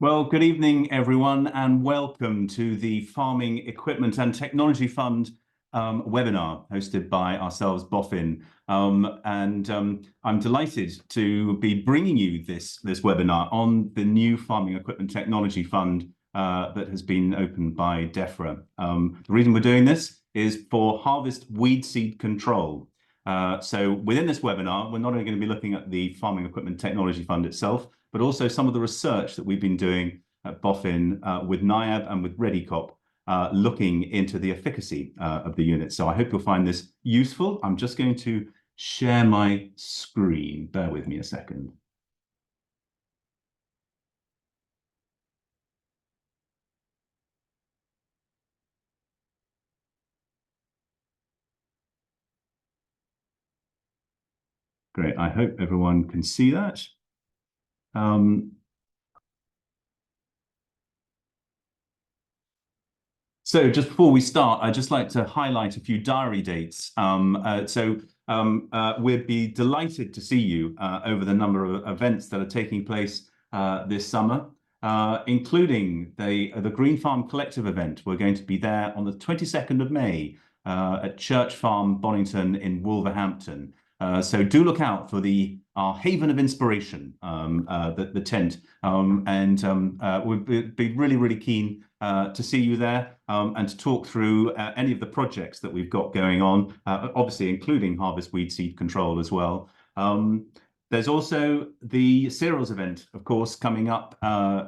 Well, good evening, everyone, and welcome to the Farming Equipment and Technology Fund webinar hosted by ourselves, BOFIN. I'm delighted to be bringing you this webinar on the new Farming Equipment Technology Fund that has been opened by DEFRA. The reason we're doing this is for harvest weed seed control. So within this webinar, we're not only going to be looking at the Farming Equipment Technology Fund itself, but also some of the research that we've been doing at BOFIN with NIAB and with Redekop, looking into the efficacy of the unit. So I hope you'll find this useful. I'm just going to share my screen. Bear with me a second. Great. I hope everyone can see that. So just before we start, I'd just like to highlight a few diary dates. We'd be delighted to see you over the number of events that are taking place this summer, including the Green Farm Collective event. We're going to be there on the 22nd of May at Church Farm, Bonington in Wolverhampton. So do look out for our haven of inspiration, the tent, we'd be really keen to see you there and to talk through any of the projects that we've got going on, obviously including harvest weed seed control as well. There's also the cereals event, of course, coming up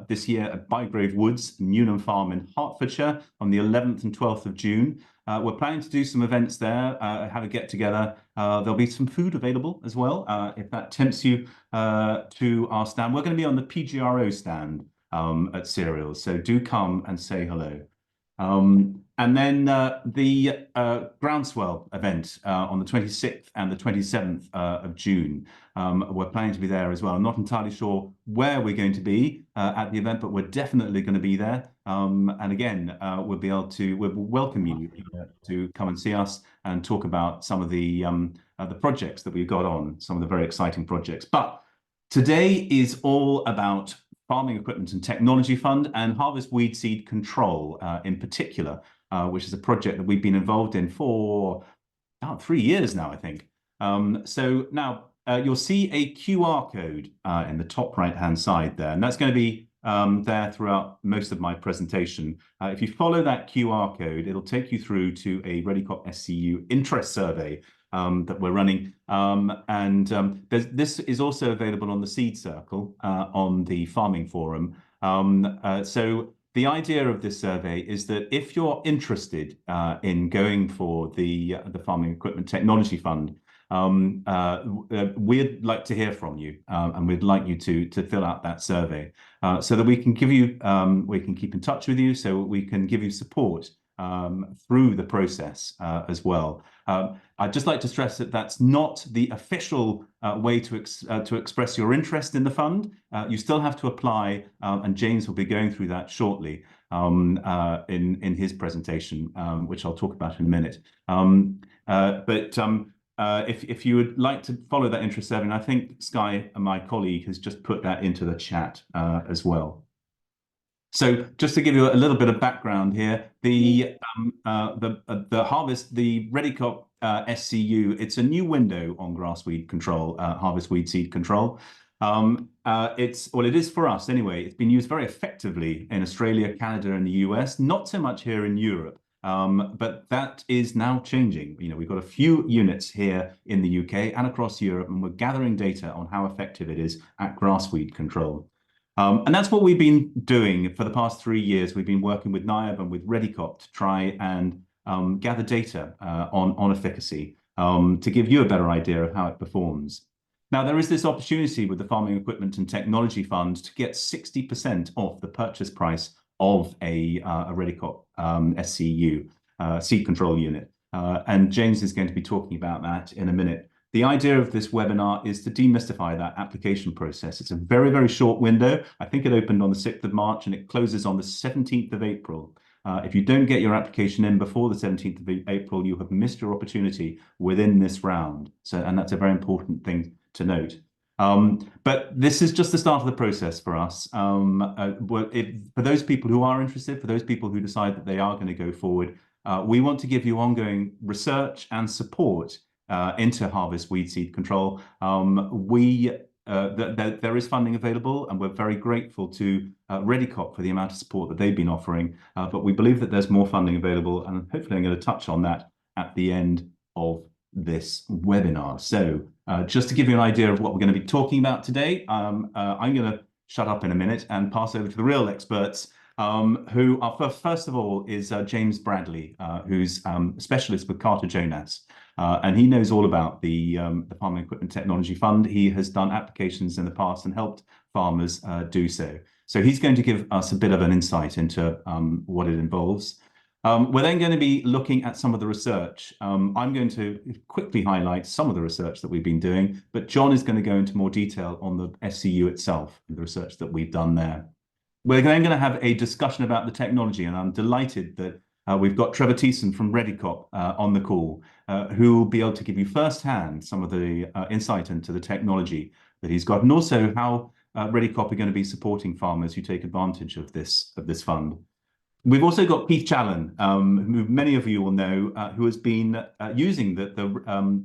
this year at Bygrave Woods, Newnham Farm in Hertfordshire on the 11th and 12th of June. We're planning to do some events there, have a get-together. There'll be some food available as well, if that tempts you to our stand. We're going to be on the PGRO stand at cereals, so do come and say hello. And then the Groundswell event on the 26th and the 27th of June. We're planning to be there as well. I'm not entirely sure where we're going to be at the event, but we're definitely going to be there. And again, we'll welcome you to come and see us and talk about some of the projects that we've got on, some of the very exciting projects. But today is all about Farming Equipment and Technology Fund and Harvest Weed Seed Control in particular, which is a project that we've been involved in for about 3 years now, I think. So now you'll see a QR code in the top right-hand side there, and that's going to be there throughout most of my presentation. If you follow that QR code, it'll take you through to a Redekop SCU interest survey that we're running. This is also available on the Seed Circle on the Farming Forum. So the idea of this survey is that if you're interested in going for the Farming Equipment Technology Fund, we'd like to hear from you, and we'd like you to fill out that survey so that we can give you, we can keep in touch with you, so we can give you support through the process as well. I'd just like to stress that that's not the official way to express your interest in the fund. You still have to apply, and James will be going through that shortly in his presentation, which I'll talk about in a minute. If you would like to follow that interest survey, and I think Sky, my colleague, has just put that into the chat as well. So just to give you a little bit of background here, the Redekop SCU, it's a new window on grassweed control, harvest weed seed control. It is for us anyway. It's been used very effectively in Australia, Canada, and the US, not so much here in Europe. But that is now changing. You know, we've got a few units here in the UK and across Europe, and we're gathering data on how effective it is at grassweed control. And that's what we've been doing for the past 3 years. We've been working with NIAB and with Redekop to try and gather data on efficacy to give you a better idea of how it performs. Now, there is this opportunity with the Farming Equipment and Technology Fund to get 60% off the purchase price of a Redekop SCU seed control unit. And James is going to be talking about that in a minute. The idea of this webinar is to demystify that application process. It's a very short window. I think it opened on the 6th of March and it closes on the 17th of April. If you don't get your application in before the 17th of April, you have missed your opportunity within this round. And that's a very important thing to note. But this is just the start of the process for us. For those people who are interested, for those people who decide that they are going to go forward, we want to give you ongoing research and support into harvest weed seed control. There is funding available, and we're very grateful to Redekop for the amount of support that they've been offering. But we believe that there's more funding available, and hopefully I'm going to touch on that at the end of this webinar. So just to give you an idea of what we're going to be talking about today, I'm going to shut up in a minute and pass over to the real experts, who are first of all is James Bradley, who's a specialist with Carter Jonas. And he knows all about the Farming Equipment Technology Fund. He has done applications in the past and helped farmers do so. So he's going to give us a bit of an insight into what it involves. We're then going to be looking at some of the research. I'm going to quickly highlight some of the research that we've been doing, but John is going to go into more detail on the SCU itself and the research that we've done there. We're then going to have a discussion about the technology, and I'm delighted that we've got Trevor Thiessen from Redekop on the call, who will be able to give you firsthand some of the insight into the technology that he's got, and also how Redekop are going to be supporting farmers who take advantage of this fund. We've also got Keith Challen, who many of you will know, who has been using the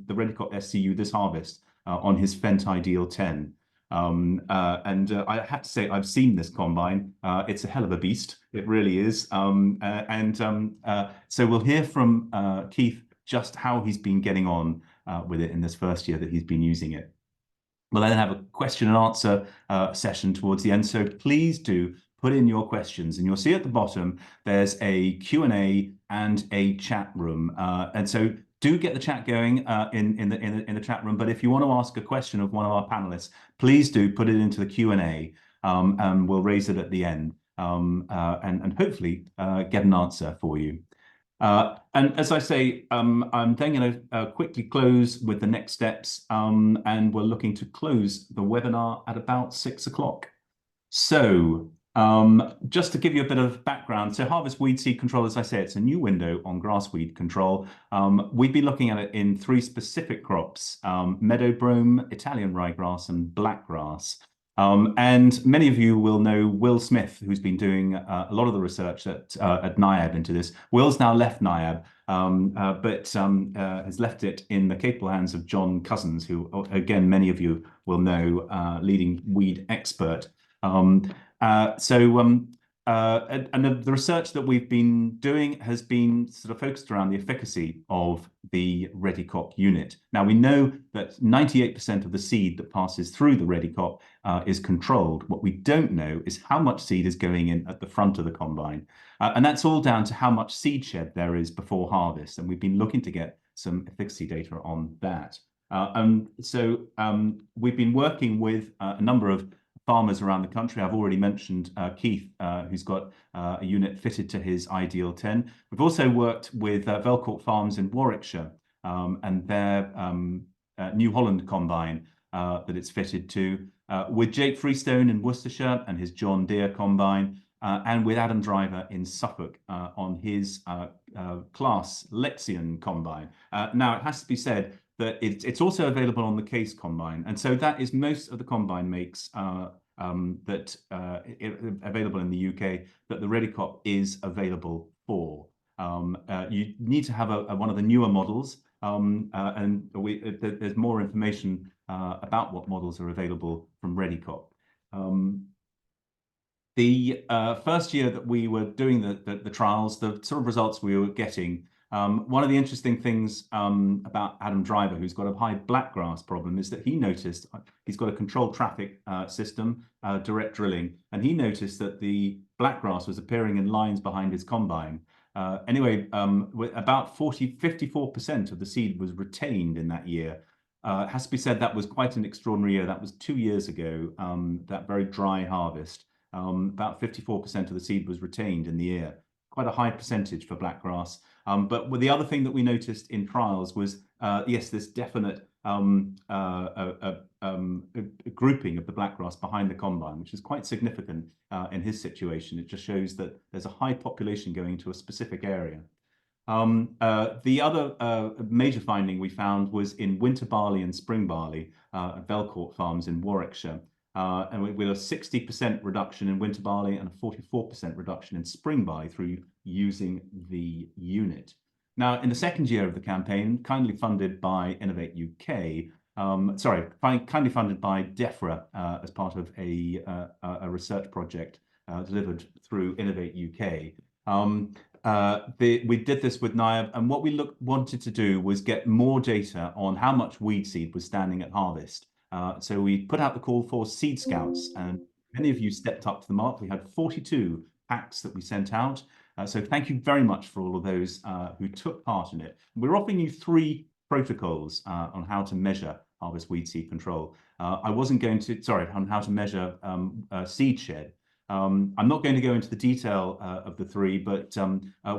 Redekop SCU this harvest on his Fendt Ideal 10. I have to say, I've seen this combine. It's a hell of a beast. It really is. So we'll hear from Keith just how he's been getting on with it in this first year that he's been using it. We'll then have a question and answer session towards the end. So please do put in your questions, and you'll see at the bottom there's a Q&A and a chat room. And so do get the chat going in the chat room. But if you want to ask a question of one of our panelists, please do put it into the Q&A, and we'll raise it at the end, and hopefully get an answer for you. And as I say, I'm then going to quickly close with the next steps, and we're looking to close the webinar at about 6 o'clock. So just to give you a bit of background, so harvest weed seed control, as I say, it's a new window on grass weed control. We've been looking at it in 3 specific crops: meadow brome, Italian ryegrass, and blackgrass. And many of you will know Will Smith, who's been doing a lot of the research at NIAB into this. Will's now left NIAB, but has left it in the capable hands of John Cousins, who, again, many of you will know, leading weed expert. The research that we've been doing has been sort of focused around the efficacy of the Redekop unit. Now, we know that 98% of the seed that passes through the Redekop is controlled. What we don't know is how much seed is going in at the front of the combine. And that's all down to how much seed shed there is before harvest. And we've been looking to get some efficacy data on that. We've been working with a number of farmers around the country. I've already mentioned Keith, who's got a unit fitted to his Ideal 10. We've also worked with Velcourt Farms in Warwickshire and their New Holland combine that it's fitted to, with Jake Freestone in Worcestershire and his John Deere combine, and with Adam Driver in Suffolk on his Class Lexion combine. Now, it has to be said that it's also available on the Case combine, and so that is most of the combine makes that available in the UK that the Redekop is available for. You need to have one of the newer models, and there's more information about what models are available from Redekop. The first year that we were doing the trials, the sort of results we were getting, one of the interesting things about Adam Driver, who's got a high blackgrass problem, is that he noticed he's got a controlled traffic system, direct drilling, and he noticed that the blackgrass was appearing in lines behind his combine. Anyway, about 54% of the seed was retained in that year. It has to be said that was quite an extraordinary year. That was 2 years ago, that very dry harvest. About 54% of the seed was retained in the year. Quite a high percentage for blackgrass. But the other thing that we noticed in trials was, yes, this definite grouping of the blackgrass behind the combine, which is quite significant in his situation. It just shows that there's a high population going to a specific area. The other major finding we found was in winter barley and spring barley at Belcourt Farms in Warwickshire. And with a 60% reduction in winter barley and a 44% reduction in spring barley through using the unit. Now, in the second year of the campaign, kindly funded by Innovate UK, kindly funded by DEFRA as part of a research project delivered through Innovate UK. We did this with NIAB, and what we wanted to do was get more data on how much weed seed was standing at harvest. So we put out the call for seed scouts, and many of you stepped up to the mark. We had 42 packs that we sent out. So thank you very much for all of those who took part in it. We're offering you 3 protocols on how to measure harvest weed seed control. I wasn't going to, on how to measure seed shed. I'm not going to go into the detail of the 3, but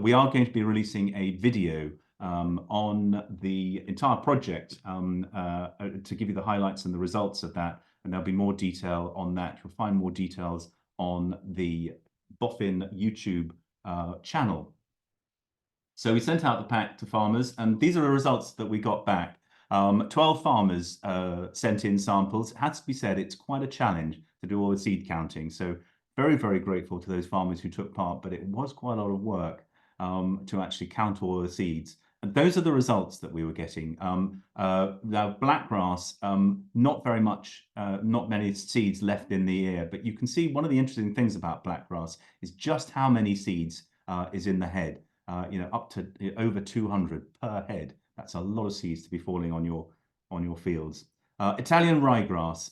we are going to be releasing a video on the entire project to give you the highlights and the results of that. And there'll be more detail on that. You'll find more details on the Boffin YouTube channel. So we sent out the pack to farmers, and these are the results that we got back. 12 farmers sent in samples. It has to be said, it's quite a challenge to do all the seed counting. So very, very grateful to those farmers who took part, but it was quite a lot of work to actually count all the seeds. And those are the results that we were getting. Now, blackgrass, not very much, not many seeds left in the ear, but you can see one of the interesting things about blackgrass is just how many seeds is in the head. Up to over 200 per head. That's a lot of seeds to be falling on your fields. Italian ryegrass,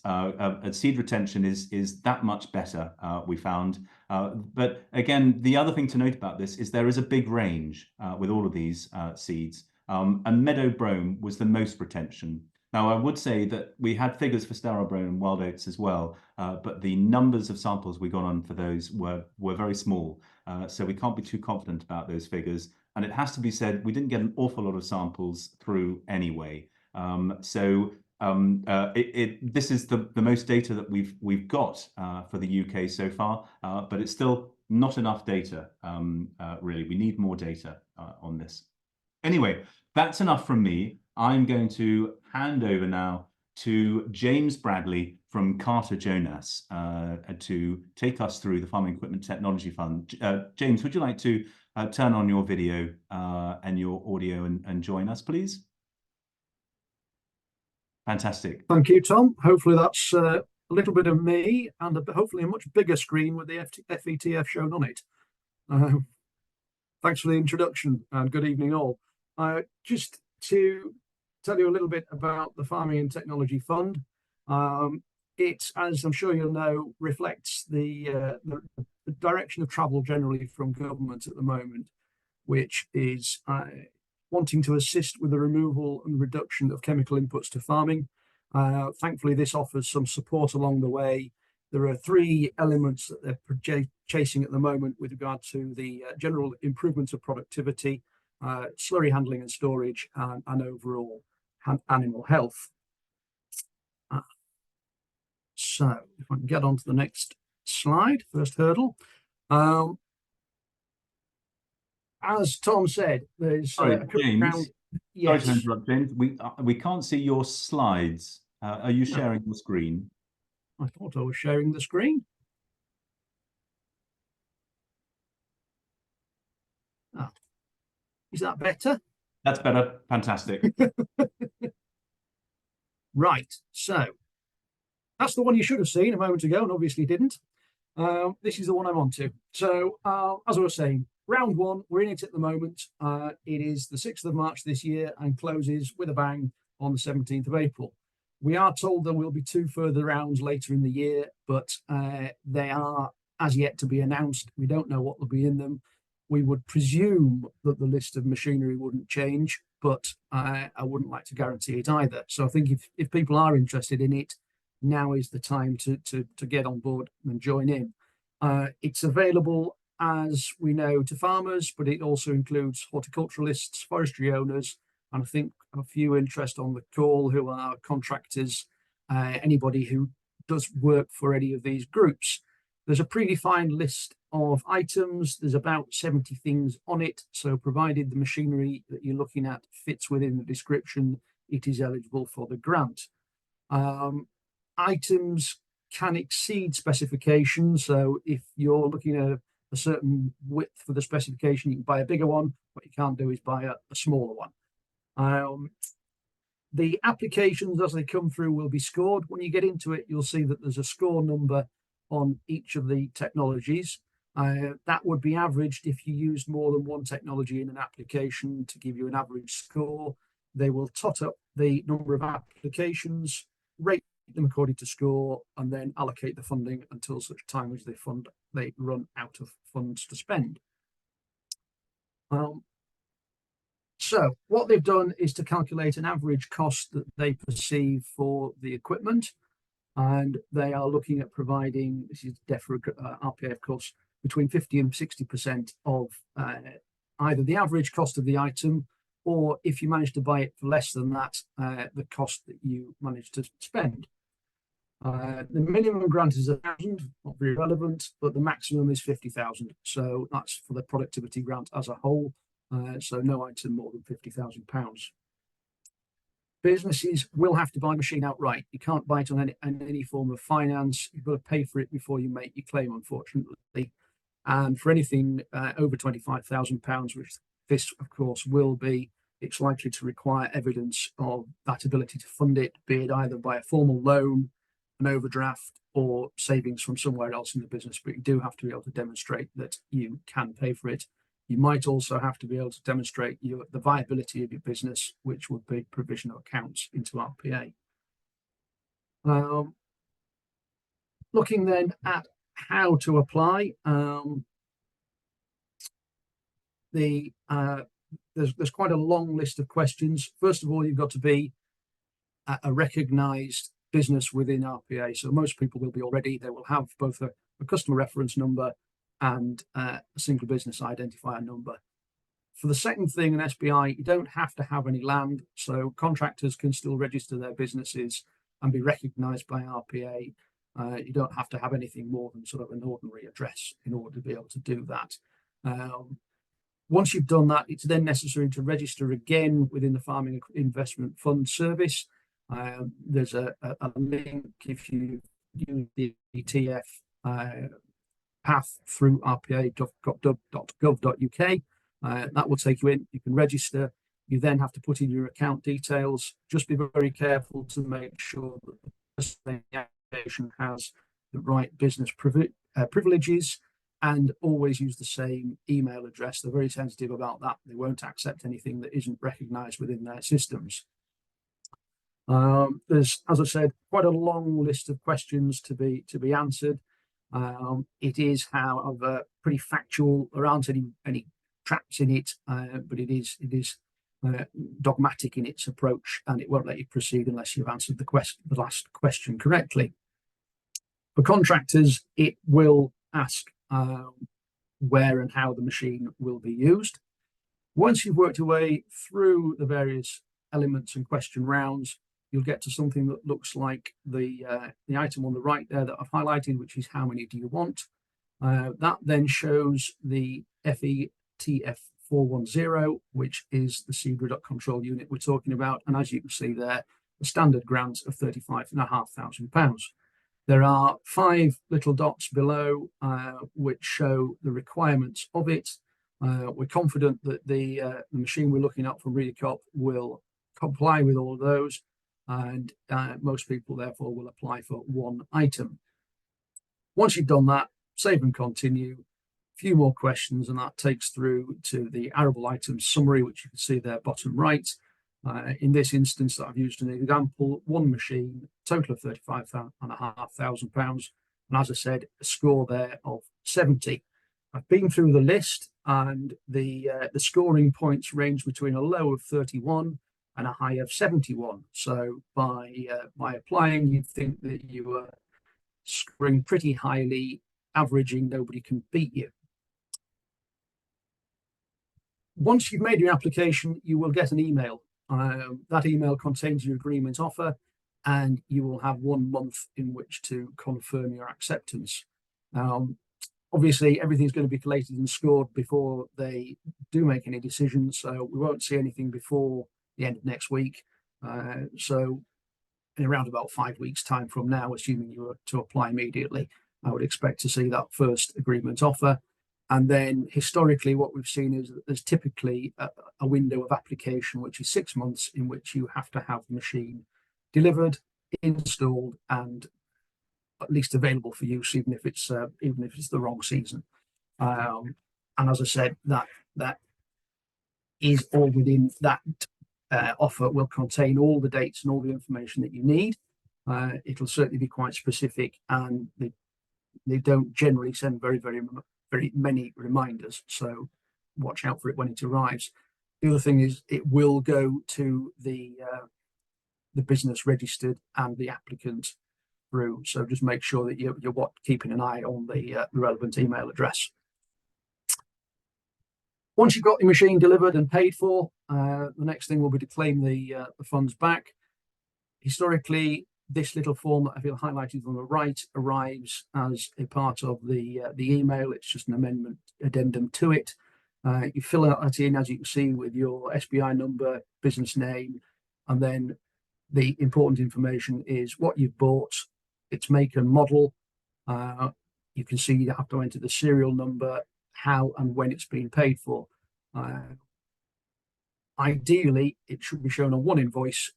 seed retention is that much better, we found. But again, the other thing to note about this is there is a big range with all of these seeds. And meadow brome was the most retention. Now, I would say that we had figures for sterile brome and wild oats as well, but the numbers of samples we got on for those were very small. So we can't be too confident about those figures. And it has to be said, we didn't get an awful lot of samples through anyway. This is the most data that we've got for the UK so far, but it's still not enough data, really. We need more data on this. Anyway, that's enough from me. I'm going to hand over now to James Bradley from Carter Jonas to take us through the Farming Equipment Technology Fund. James, would you like to turn on your video and your audio and join us, please? Fantastic. Thank you, Tom. Hopefully that's a little bit of me and hopefully a much bigger screen with the FETF shown on it. Thanks for the introduction and good evening all. Just to tell you a little bit about the Farming and Technology Fund. It, as I'm sure you'll know, reflects the direction of travel generally from government at the moment, which is wanting to assist with the removal and reduction of chemical inputs to farming. Thankfully, this offers some support along the way. There are 3 elements that they're chasing at the moment with regard to the general improvement of productivity, slurry handling and storage, and overall animal health. So if I can get on to the next slide, first hurdle. As Tom said, there's James, yes. Sorry to interrupt, James. We can't see your slides. Are you sharing the screen? I thought I was sharing the screen. Oh. Is that better? That's better. Fantastic. Right. So that's the one you should have seen a moment ago and obviously didn't. This is the one I'm on to. So as I was saying, round 1, we're in it at the moment. It is the 6th of March this year and closes with a bang on the 17th of April. We are told there will be 2 further rounds later in the year, but they are as yet to be announced. We don't know what will be in them. We would presume that the list of machinery wouldn't change, but I wouldn't like to guarantee it either. So I think if people are interested in it, now is the time to get on board and join in. It's available, as we know, to farmers, but it also includes horticulturalists, forestry owners, and I think a few interest on the call who are contractors, anybody who does work for any of these groups. There's a predefined list of items. There's about 70 things on it. So provided the machinery that you're looking at fits within the description, it is eligible for the grant. Items can exceed specifications. So if you're looking at a certain width for the specification, you can buy a bigger one. What you can't do is buy a smaller one. The applications as they come through will be scored. When you get into it, you'll see that there's a score number on each of the technologies. That would be averaged if you used more than one technology in an application to give you an average score. They will tot up the number of applications, rate them according to score, and then allocate the funding until such time as they run out of funds to spend. So what they've done is to calculate an average cost that they perceive for the equipment, and they are looking at providing, this is DEFRA RPA, of course, between 50 and 60% of either the average cost of the item, or if you manage to buy it for less than that, the cost that you manage to spend. The minimum grant is 1,000, not very relevant, but the maximum is 50,000. So that's for the productivity grant as a whole. So no item more than £50,000. Businesses will have to buy a machine outright. You can't buy it on any form of finance. You've got to pay for it before you make your claim, unfortunately. And for anything over £25,000, which this, of course, will be, it's likely to require evidence of that ability to fund it, be it either by a formal loan, an overdraft, or savings from somewhere else in the business. But you do have to be able to demonstrate that you can pay for it. You might also have to be able to demonstrate the viability of your business, which would be provision of accounts into RPA. Looking then at how to apply, there's quite a long list of questions. First of all, you've got to be a recognised business within RPA. So most people will be already. They will have both a customer reference number and a single business identifier number. For the second thing, an SBI, you don't have to have any land, so contractors can still register their businesses and be recognised by RPA. You don't have to have anything more than sort of an ordinary address in order to be able to do that. Once you've done that, it's then necessary to register again within the Farming Investment Fund service. There's a link if you use the ETF path through rpa.gov.uk. That will take you in. You can register. You then have to put in your account details. Just be very careful to make sure that the application has the right business privileges, and always use the same email address. They're very sensitive about that. They won't accept anything that isn't recognised within their systems. There's, as I said, quite a long list of questions to be answered. It is, however, pretty factual. There aren't any traps in it, but it is dogmatic in its approach, and it won't let you proceed unless you've answered the last question correctly. For contractors, it will ask where and how the machine will be used. Once you've worked your way through the various elements and question rounds, you'll get to something that looks like the item on the right there that I've highlighted, which is how many do you want? That then shows the FETF 410, which is the seed reduct control unit we're talking about. And as you can see there, the standard grant of £35,500. There are 5 little dots below which show the requirements of it. We're confident that the machine we're looking at from Redekop will comply with all of those, and most people therefore will apply for one item. Once you've done that, save and continue. A few more questions, and that takes through to the arable items summary, which you can see there bottom right. In this instance that I've used an example, one machine, total of £35,500, and as I said, a score there of 70. I've been through the list, and the scoring points range between a low of 31 and a high of 71. So by applying, you'd think that you were scoring pretty highly, averaging nobody can beat you. Once you've made your application, you will get an email. That email contains your agreement offer, and you will have 1 month in which to confirm your acceptance. Obviously, everything's going to be collated and scored before they do make any decisions, so we won't see anything before the end of next week. So in around about 5 weeks' time from now, assuming you were to apply immediately, I would expect to see that first agreement offer. And then historically, what we've seen is that there's typically a window of application, which is 6 months, in which you have to have the machine delivered, installed, and at least available for use, even if it's the wrong season. And as I said, that is all within that offer. Will contain all the dates and all the information that you need. It'll certainly be quite specific, and they don't generally send very many reminders, so watch out for it when it arrives. The other thing is it will go to the business registered and the applicant through, so just make sure that you're keeping an eye on the relevant email address. Once you've got your machine delivered and paid for, the next thing will be to claim the funds back. Historically, this little form that I feel highlighted on the right arrives as a part of the email. It's just an amendment addendum to it. You fill that in, as you can see, with your SBI number, business name, and then the important information is what you've bought, its make and model. You can see you have to enter the serial number, how and when it's been paid for. Ideally, it should be shown on one invoice,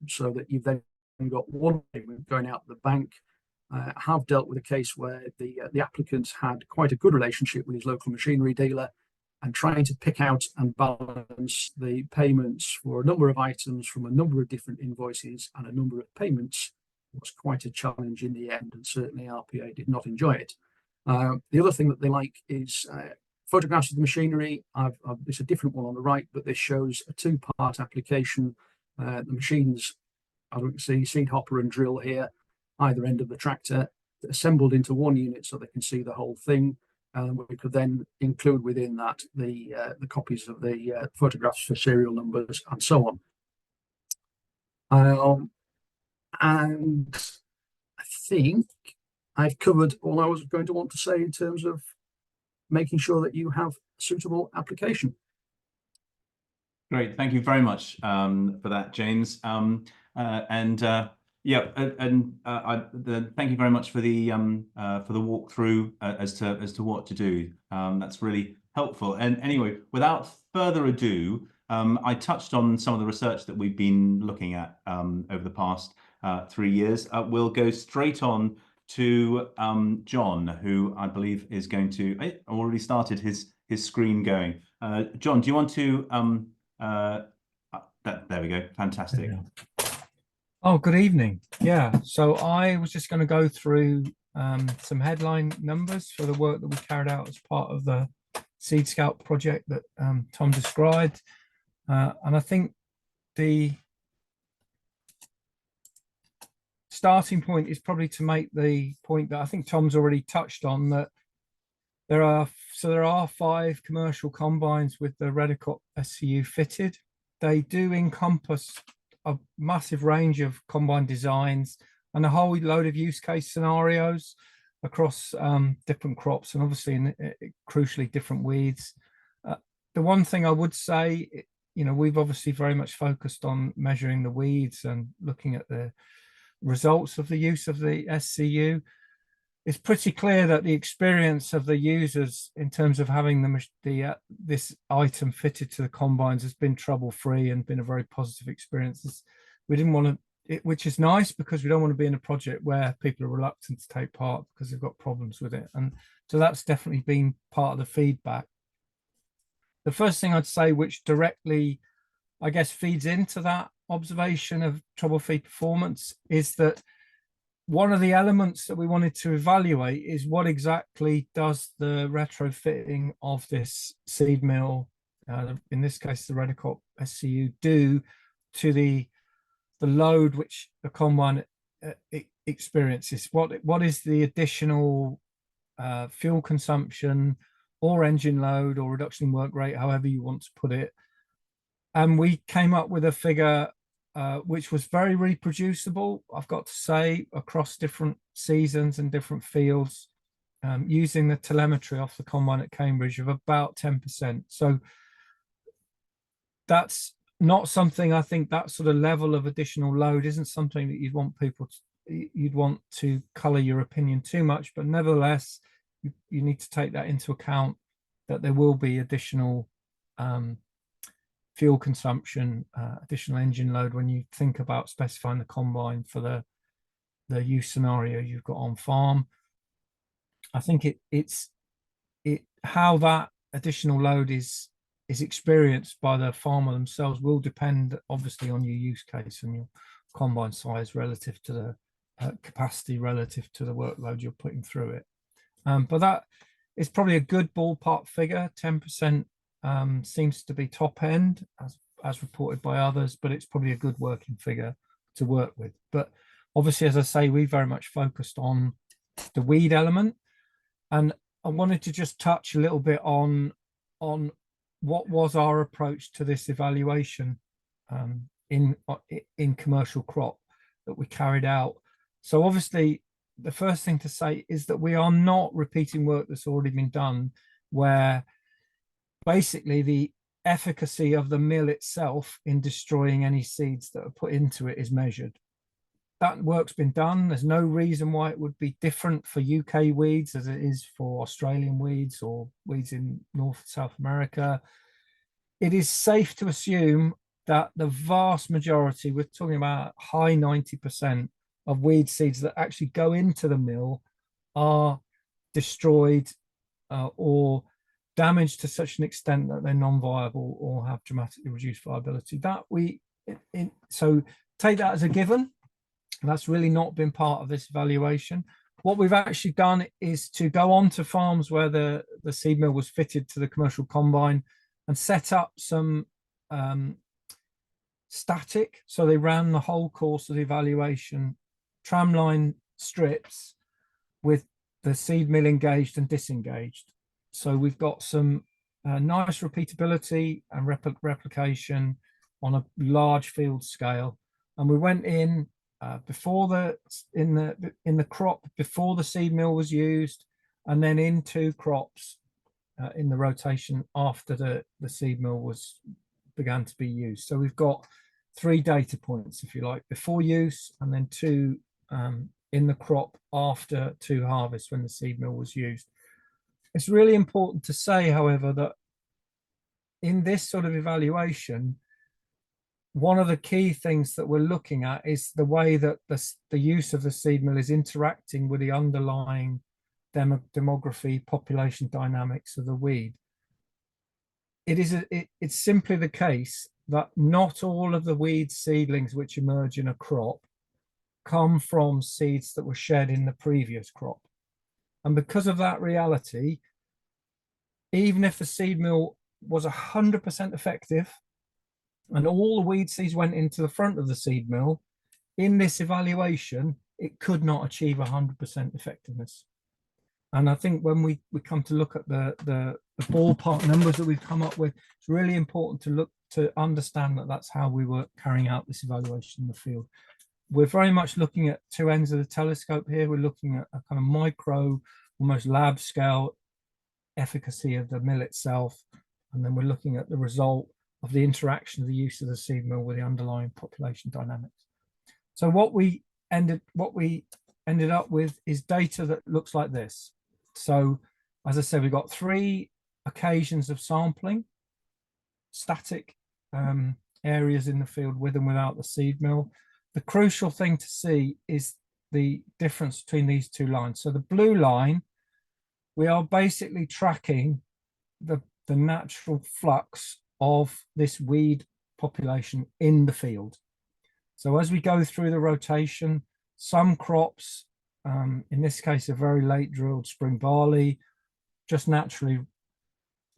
so that you've then got one payment going out to the bank. I have dealt with a case where the applicant had quite a good relationship with his local machinery dealer, and trying to pick out and balance the payments for a number of items from a number of different invoices and a number of payments was quite a challenge in the end, and certainly RPA did not enjoy it. The other thing that they like is photographs of the machinery. It's a different one on the right, but this shows a two-part application. The machines, as we can see, seed hopper and drill here, either end of the tractor, assembled into one unit so they can see the whole thing. We could then include within that the copies of the photographs for serial numbers and so on. And I think I've covered all I was going to want to say in terms of making sure that you have a suitable application. Great, thank you very much for that, James. Thank you very much for the walkthrough as to what to do. That's really helpful. And anyway, without further ado, I touched on some of the research that we've been looking at over the past 3 years. We'll go straight on to John, who I believe is going to already started his screen going. John, do you want to? There we go. Fantastic. Oh, good evening. Yeah, so I was just going to go through some headline numbers for the work that we carried out as part of the Seed Scout project that Tom described. And I think the starting point is probably to make the point that I think Tom's already touched on, that there are 5 commercial combines with the Redekop SCU fitted. They do encompass a massive range of combine designs and a whole load of use case scenarios across different crops, and obviously crucially different weeds. The one thing I would say, we've obviously very much focused on measuring the weeds and looking at the results of the use of the SCU. It's pretty clear that the experience of the users in terms of having this item fitted to the combines has been trouble-free and been a very positive experience. We didn't want to, which is nice, because we don't want to be in a project where people are reluctant to take part because they've got problems with it. And so that's definitely been part of the feedback. The first thing I'd say, which directly, I guess, feeds into that observation of trouble-free performance, is that one of the elements that we wanted to evaluate is what exactly does the retrofitting of this seed mill, in this case the Redekop SCU, do to the load which the combine experiences. What is the additional fuel consumption or engine load or reduction in work rate, however you want to put it. And we came up with a figure which was very reproducible, I've got to say, across different seasons and different fields. using the telemetry off the combine at Cambridge of about 10%. So that's not something, I think that sort of level of additional load isn't something that you'd want to colour your opinion too much, but nevertheless, you need to take that into account, that there will be additional fuel consumption, additional engine load when you think about specifying the combine for the use scenario you've got on farm. I think how that additional load is experienced by the farmer themselves will depend obviously on your use case and your combine size relative to the capacity relative to the workload you're putting through it. But that is probably a good ballpark figure. 10% seems to be top end as reported by others, but it's probably a good working figure to work with. But obviously, as I say, we very much focused on the weed element, and I wanted to just touch a little bit on what was our approach to this evaluation in commercial crop that we carried out. So obviously, the first thing to say is that we are not repeating work that's already been done, where basically the efficacy of the mill itself in destroying any seeds that are put into it is measured. That work's been done. There's no reason why it would be different for UK weeds as it is for Australian weeds or weeds in North and South America. It is safe to assume that the vast majority, we're talking about high 90% of weed seeds that actually go into the mill are destroyed or damaged to such an extent that they're non-viable or have dramatically reduced viability. So take that as a given. That's really not been part of this evaluation. What we've actually done is to go on to farms where the seed mill was fitted to the commercial combine and set up some static, so they ran the whole course of the evaluation, tramline strips with the seed mill engaged and disengaged. So we've got some nice repeatability and replication on a large field scale. And we went in in the crop before the seed mill was used, and then into crops in the rotation after the seed mill began to be used. So we've got 3 data points, if you like, before use, and then 2 in the crop after to harvest when the seed mill was used. It's really important to say, however, that in this sort of evaluation, one of the key things that we're looking at is the way that the use of the seed mill is interacting with the underlying demography, population dynamics of the weed. It's simply the case that not all of the weed seedlings which emerge in a crop come from seeds that were shed in the previous crop. And because of that reality, even if the seed mill was 100% effective and all the weed seeds went into the front of the seed mill, in this evaluation, it could not achieve 100% effectiveness. And I think when we come to look at the ballpark numbers that we've come up with, it's really important to understand that that's how we were carrying out this evaluation in the field. We're very much looking at 2 ends of the telescope here. We're looking at a kind of micro, almost lab scale efficacy of the mill itself. And then we're looking at the result of the interaction of the use of the seed mill with the underlying population dynamics. So what we ended up with is data that looks like this. So as I said, we've got 3 occasions of sampling, static areas in the field with and without the seed mill. The crucial thing to see is the difference between these 2 lines. So the blue line, we are basically tracking the natural flux of this weed population in the field. So as we go through the rotation, some crops, in this case, a very late drilled spring barley, just naturally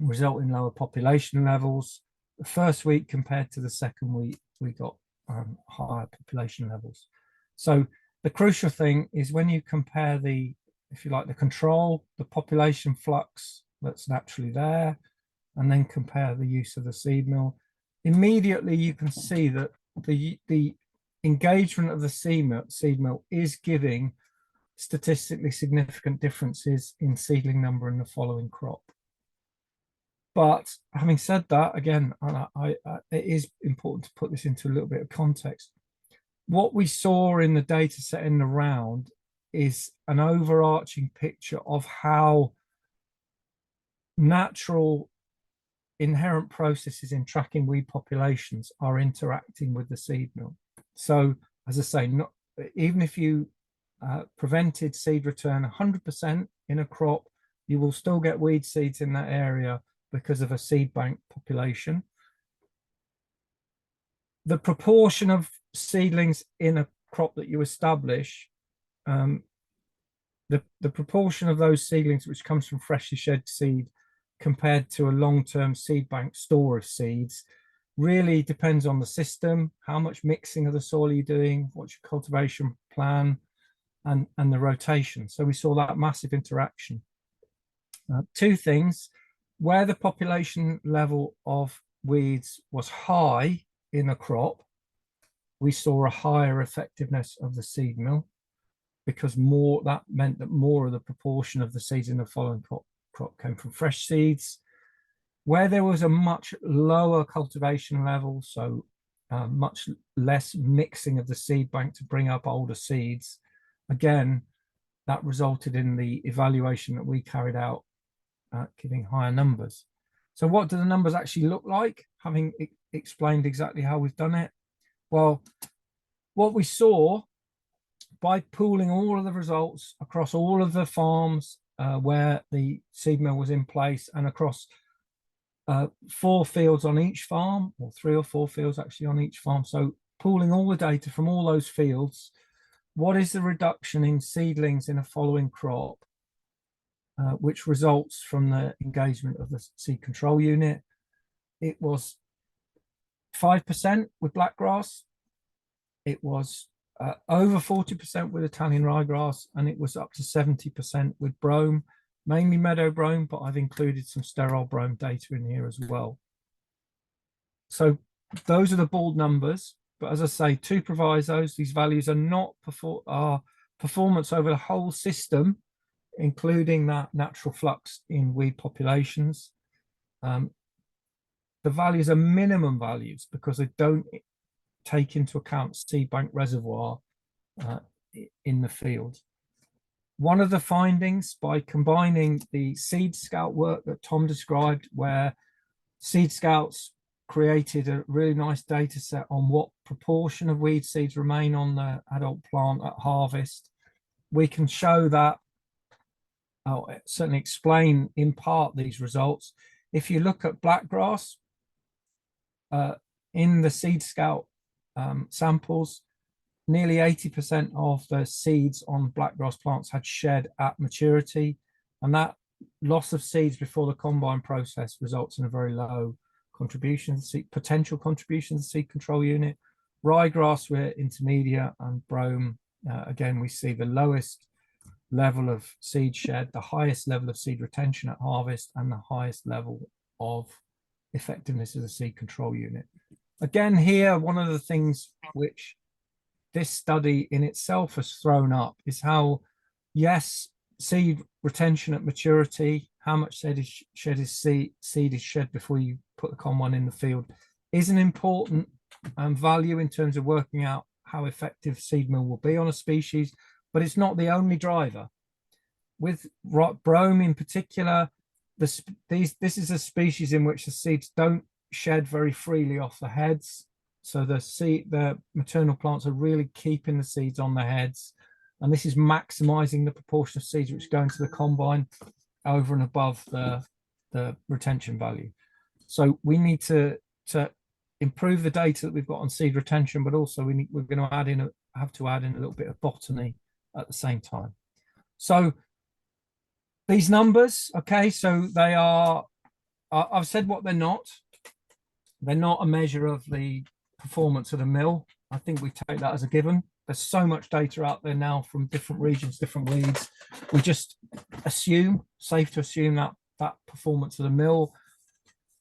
result in lower population levels. The first week compared to the second week, we got higher population levels. So the crucial thing is when you compare if you like, the control, the population flux that's naturally there, and then compare the use of the seed mill, immediately you can see that the engagement of the seed mill is giving statistically significant differences in seedling number in the following crop. But having said that, again, it is important to put this into a little bit of context. What we saw in the data set in the round is an overarching picture of how natural inherent processes in tracking weed populations are interacting with the seed mill. So, as I say, even if you prevented seed return 100% in a crop, you will still get weed seeds in that area because of a seed bank population. The proportion of seedlings in a crop that you establish, the proportion of those seedlings which comes from freshly shed seed compared to a long-term seed bank store of seeds really depends on the system, how much mixing of the soil you're doing, what's your cultivation plan, and the rotation. So we saw that massive interaction. Two things: where the population level of weeds was high in a crop, we saw a higher effectiveness of the seed mill, because that meant that more of the proportion of the seeds in the following crop came from fresh seeds. Where there was a much lower cultivation level, so much less mixing of the seed bank to bring up older seeds, again, that resulted in the evaluation that we carried out giving higher numbers. So what do the numbers actually look like, having explained exactly how we've done it? Well, what we saw by pooling all of the results across all of the farms where the seed mill was in place, and across 4 fields on each farm, or 3 or 4 fields actually on each farm. So pooling all the data from all those fields, what is the reduction in seedlings in a following crop, which results from the engagement of the seed control unit? It was 5% with blackgrass, it was over 40% with Italian ryegrass, and it was up to 70% with brome, mainly meadow brome, but I've included some sterile brome data in here as well. So those are the bald numbers, but as I say, 2 provisos: these values are not performance over the whole system, including that natural flux in weed populations. The values are minimum values because they don't take into account seed bank reservoir in the field. One of the findings, by combining the seed scout work that Tom described, where seed scouts created a really nice data set on what proportion of weed seeds remain on the adult plant at harvest, we can show that, certainly explain in part these results. If you look at blackgrass, in the seed scout samples, nearly 80% of the seeds on blackgrass plants had shed at maturity, and that loss of seeds before the combine process results in a very low contribution, potential contribution to the seed control unit. Ryegrass, we're intermediate, and brome, again, we see the lowest level of seed shed, the highest level of seed retention at harvest, and the highest level of effectiveness of the seed control unit. Again, here, one of the things which this study in itself has thrown up is how, yes, seed retention at maturity, how much seed is shed before you put the combine in the field, is an important value in terms of working out how effective seed mill will be on a species, but it's not the only driver. With brome in particular, this is a species in which the seeds don't shed very freely off the heads. So the maternal plants are really keeping the seeds on the heads, and this is maximizing the proportion of seeds which go into the combine over and above the retention value. So we need to improve the data that we've got on seed retention, but also we're going to have to add in a little bit of botany at the same time. So these numbers, okay, so they are, I've said what they're not. They're not a measure of the performance of the mill. I think we take that as a given. There's so much data out there now from different regions, different weeds. We just assume, safe to assume, that performance of the mill.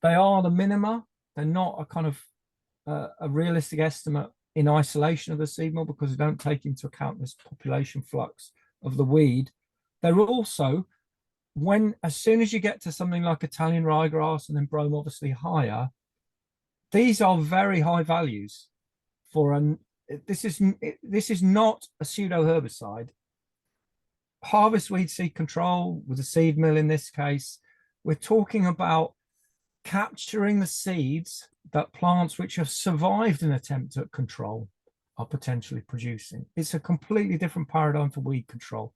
They are the minima. They're not a kind of a realistic estimate in isolation of the seed mill, because they don't take into account this population flux of the weed. They're also, as soon as you get to something like Italian ryegrass and then brome obviously higher, these are very high values for this is not a pseudo herbicide. Harvest weed seed control with a seed mill in this case, we're talking about capturing the seeds that plants which have survived an attempt at control are potentially producing. It's a completely different paradigm for weed control.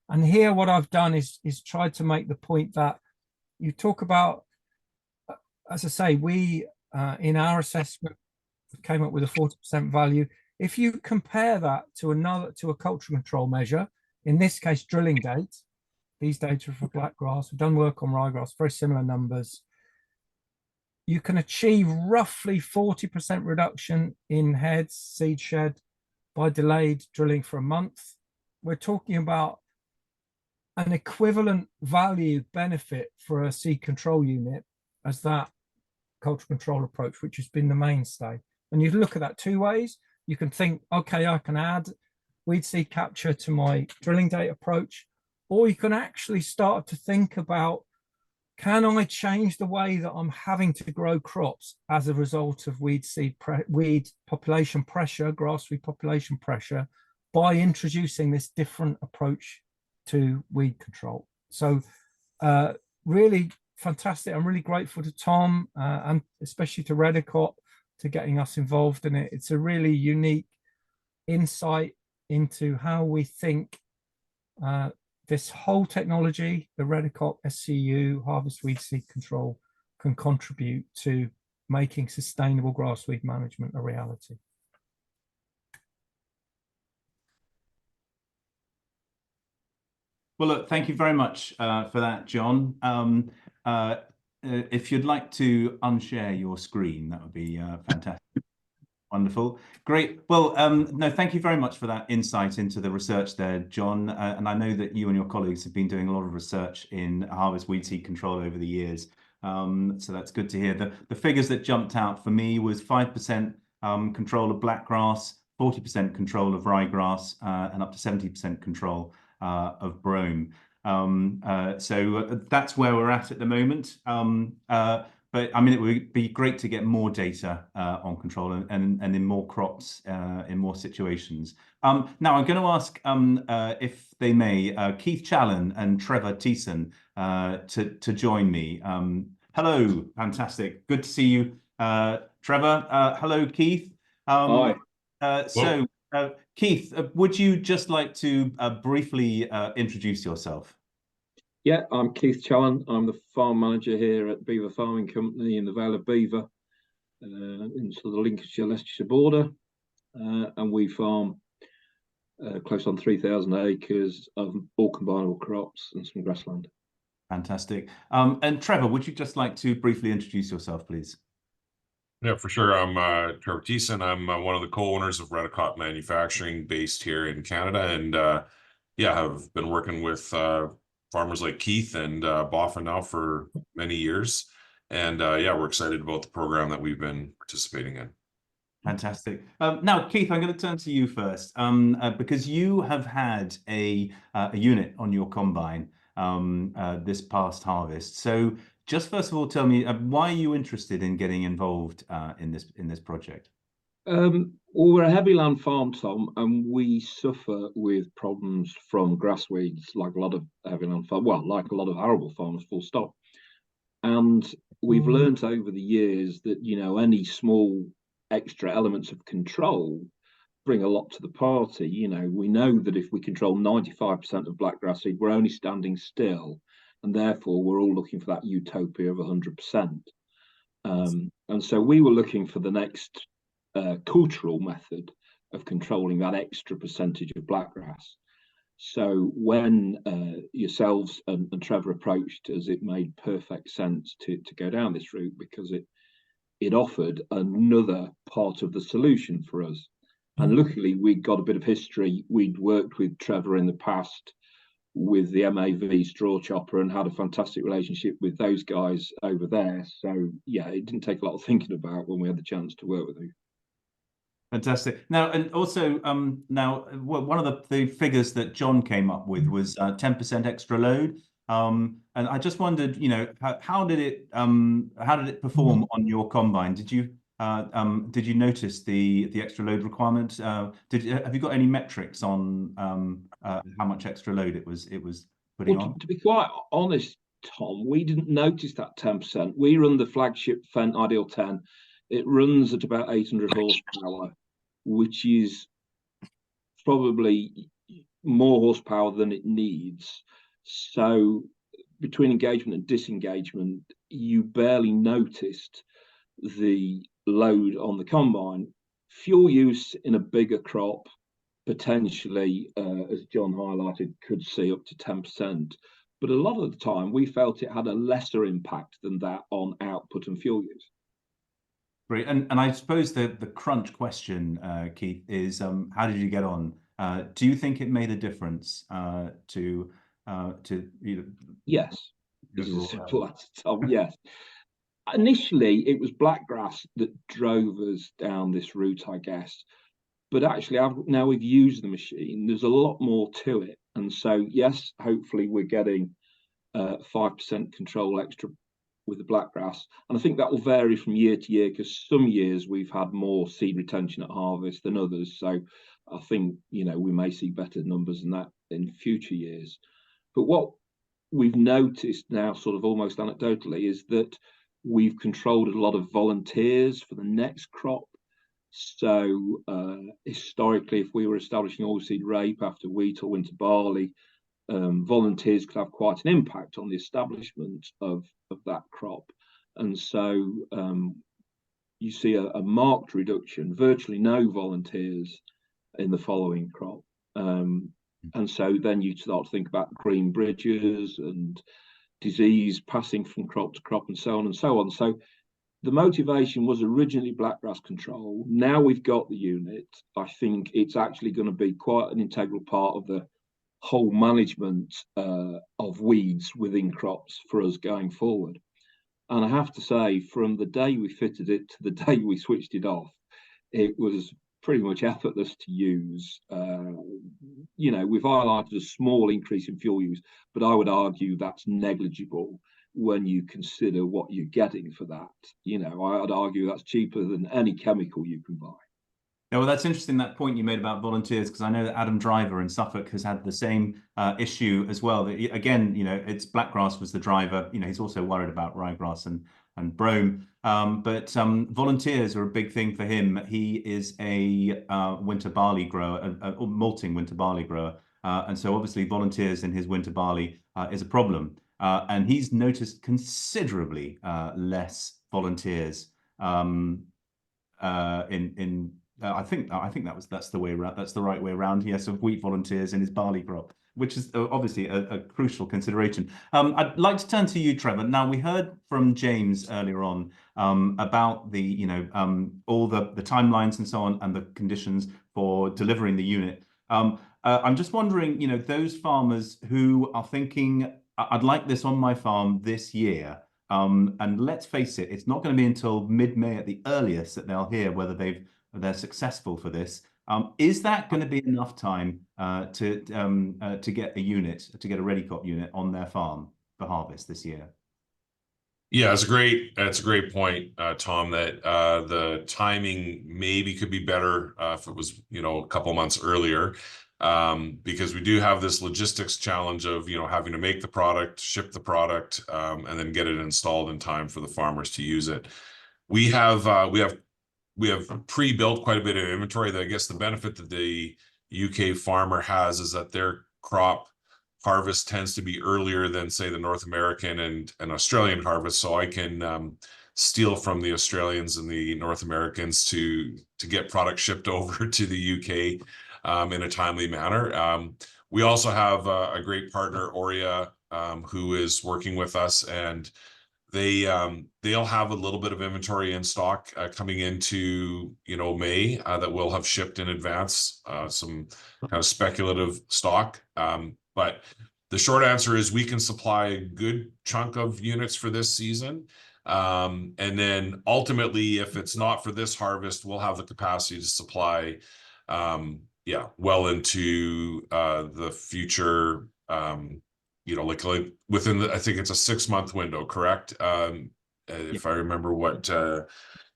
And here what I've done is tried to make the point that you talk about, as I say, we in our assessment came up with a 40% value. If you compare that to a culture control measure, in this case drilling date, these data are for blackgrass, we've done work on ryegrass, very similar numbers. You can achieve roughly 40% reduction in heads, seed shed, by delayed drilling for a month. We're talking about an equivalent value benefit for a seed control unit as that culture control approach, which has been the mainstay. And you look at that two ways. You can think, okay, I can add weed seed capture to my drilling date approach, or you can actually start to think about, can I change the way that I'm having to grow crops as a result of weed population pressure, grass weed population pressure, by introducing this different approach to weed control? So really fantastic. I'm really grateful to Tom and especially to Redekop to getting us involved in it. It's a really unique insight into how we think this whole technology, the Redekop SCU, harvest weed seed control, can contribute to making sustainable grass weed management a reality. Well, look, thank you very much for that, John. If you'd like to unshare your screen, that would be fantastic. Wonderful. Great. Well, no, thank you very much for that insight into the research there, John. And I know that you and your colleagues have been doing a lot of research in harvest weed seed control over the years. So that's good to hear. The figures that jumped out for me was 5% control of blackgrass, 40% control of ryegrass, and up to 70% control of brome. So that's where we're at the moment. But I mean, it would be great to get more data on control and in more crops, in more situations. Now, I'm going to ask, if they may, Keith Challen and Trevor Thiessen to join me. Hello, fantastic. Good to see you, Trevor. Hello, Keith. Hi. Keith, would you just like to briefly introduce yourself? Yeah, I'm Keith Challen. I'm the farm manager here at Beaver Farming Company in the Vale of Beaver, into the Lincolnshire-Leicestershire border. And we farm close on 3,000 acres of all combinable crops and some grassland. Fantastic. And Trevor, would you just like to briefly introduce yourself, please? Yeah, for sure. I'm Trevor Thiessen. I'm one of the co-owners of Redekop Manufacturing based here in Canada. And yeah, I've been working with farmers like Keith and Boffin now for many years. And yeah, we're excited about the program that we've been participating in. Fantastic. Now, Keith, I'm going to turn to you first because you have had a unit on your combine this past harvest. So just first of all, tell me, why are you interested in getting involved in this project? Well, we're a heavy land farm, Tom, and we suffer with problems from grass weeds, like a lot of heavy land farm, well, like a lot of arable farmers, full stop. And we've learned over the years that, you know, any small extra elements of control bring a lot to the party. You know, we know that if we control 95% of black grass seed, we're only standing still, and therefore we're all looking for that utopia of 100%. And so we were looking for the next cultural method of controlling that extra percentage of blackgrass. So when yourselves and Trevor approached us, it made perfect sense to go down this route because it offered another part of the solution for us. And luckily, we'd got a bit of history. We'd worked with Trevor in the past with the MAV straw chopper and had a fantastic relationship with those guys over there. So yeah, it didn't take a lot of thinking about when we had the chance to work with them. Fantastic. Now, and also, one of the figures that John came up with was 10% extra load. And I just wondered, you know, how did it perform on your combine? Did you notice the extra load requirement? Have you got any metrics on how much extra load it was putting on? To be quite honest, Tom, we didn't notice that 10%. We run the flagship Fendt Ideal 10. It runs at about 800 horsepower, which is probably more horsepower than it needs. So between engagement and disengagement, you barely noticed the load on the combine. Fuel use in a bigger crop, potentially, as John highlighted, could see up to 10%. But a lot of the time, we felt it had a lesser impact than that on output and fuel use. Great. And I suppose the crunch question, Keith, is how did you get on? Do you think it made a difference to either? Yes. This is a simple answer, Tom. Yes. Initially, it was blackgrass that drove us down this route, I guess. But actually, now we've used the machine, there's a lot more to it. And so, yes, hopefully we're getting 5% control extra with the blackgrass. And I think that will vary from year to year, because some years we've had more seed retention at harvest than others. So I think, you know, we may see better numbers than that in future years. But what we've noticed now, sort of almost anecdotally, is that we've controlled a lot of volunteers for the next crop. So historically, if we were establishing oilseed rape after wheat or winter barley, volunteers could have quite an impact on the establishment of that crop. And so you see a marked reduction, virtually no volunteers in the following crop. And so then you start to think about green bridges and disease passing from crop to crop and so on and so on. So the motivation was originally blackgrass control. Now we've got the unit. I think it's actually going to be quite an integral part of the whole management of weeds within crops for us going forward. And I have to say, from the day we fitted it to the day we switched it off, it was pretty much effortless to use. You know, we've highlighted a small increase in fuel use, but I would argue that's negligible when you consider what you're getting for that. You know, I'd argue that's cheaper than any chemical you can buy. Yeah, well, that's interesting, that point you made about volunteers, because I know that Adam Driver in Suffolk has had the same issue as well. That, again, you know, it's blackgrass was the driver. You know, he's also worried about ryegrass and brome. But volunteers are a big thing for him. He is a winter barley grower, a malting winter barley grower. And so obviously volunteers in his winter barley is a problem. And he's noticed considerably less volunteers I think that's the way around. That's the right way around. He has some wheat volunteers in his barley crop, which is obviously a crucial consideration. I'd like to turn to you, Trevor. Now, we heard from James earlier on about the, you know, all the timelines and so on, and the conditions for delivering the unit. I'm just wondering, you know, those farmers who are thinking, I'd like this on my farm this year. And let's face it, it's not going to be until mid-May at the earliest that they'll hear whether they're successful for this. Is that going to be enough time to get a unit, to get a Redekop unit on their farm for harvest this year? Yeah, it's a great point, Tom, that the timing maybe could be better if it was, you know, a couple months earlier, because we do have this logistics challenge of, you know, having to make the product, ship the product, and then get it installed in time for the farmers to use it. We have pre-built quite a bit of inventory. That I guess the benefit that the UK farmer has is that their crop harvest tends to be earlier than, say, the North American and Australian harvest. So I can steal from the Australians and the North Americans to get product shipped over to the UK in a timely manner. We also have a great partner, Oria, who is working with us, and they'll have a little bit of inventory in stock coming into, you know, May that we'll have shipped in advance, some kind of speculative stock. But the short answer is we can supply a good chunk of units for this season. And then ultimately, if it's not for this harvest, we'll have the capacity to supply, well into the future, like within I think it's a 6-month window, correct? If I remember what